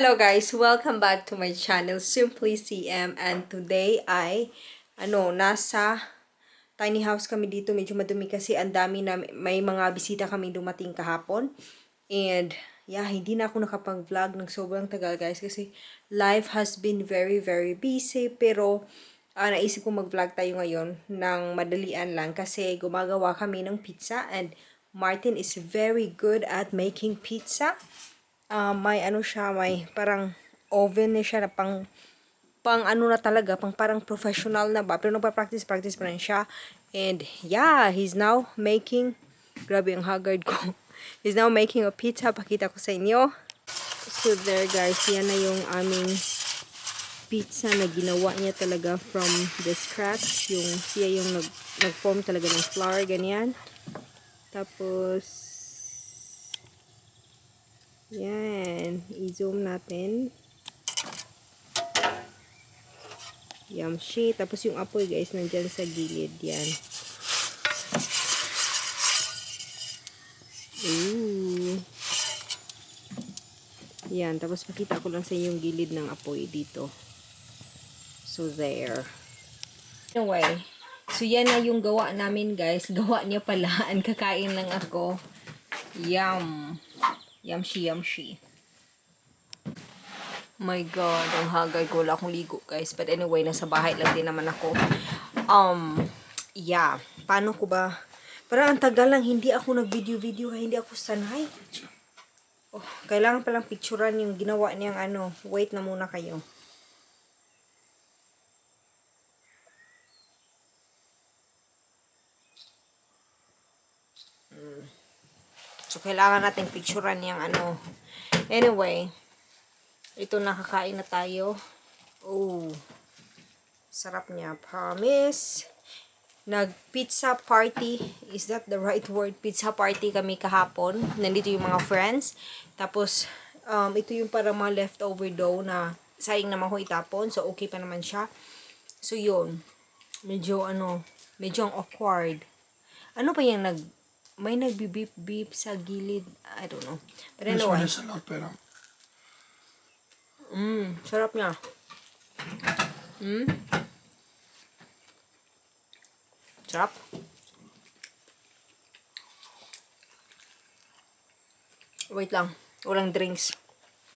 Hello guys, welcome back to my channel Simply CM, and today ay nasa tiny house kami dito. Medyo madumi kasi ang dami na may mga bisita kami dumating kahapon. And yeah, hindi na ako nakapag-vlog ng sobrang tagal guys kasi life has been very busy, pero naisip ko mag-vlog tayo ngayon ng madalian lang kasi gumagawa kami ng pizza and Martin is very good at making pizza. May siya, may parang oven na siya na pang na talaga, parang professional na ba. Pero nagpa-practice pa rin siya. And yeah, he's now making, grabe ang haggard ko. He's now making a pizza. Pakita ko sa inyo. So there guys, yan na yung aming pizza na ginawa niya talaga from the scratch. Siya yung nag-form talaga ng flour, ganyan. Tapos, yan, i-zoom natin. Yumshi. Tapos yung apoy guys, nandyan sa gilid. Yan. Ooh. Yan. Tapos pakita ko lang sa yung gilid ng apoy dito. So there. Anyway. So yan na yung gawa namin guys. Gawa niya pala. Ang kakain lang ako. Yum. Yumshi. My God, ang hagay ko. Wala akong ligo, guys. But anyway, nasa bahay lang din naman ako. Yeah. Paano ko ba? Parang ang tagal lang, hindi ako nag-video, hindi ako sanay. Oh, kailangan palang picturean yung ginawa niyang Wait na muna kayo. So, kailangan natin picturean yung Anyway, ito, nakakain na tayo. Oh, sarap niya. Promise. Nag-pizza party. Is that the right word? Pizza party kami kahapon. Nandito yung mga friends. Tapos, ito yung para mga leftover dough na sayang naman ko itapon. So, okay pa naman siya. So, yun. Medyo medyo ang awkward. Ano pa yung may nagbi-beep sa gilid? I don't know. But anyway. This one is a lot better. Sarap niya. Sarap. Wait lang. Walang drinks.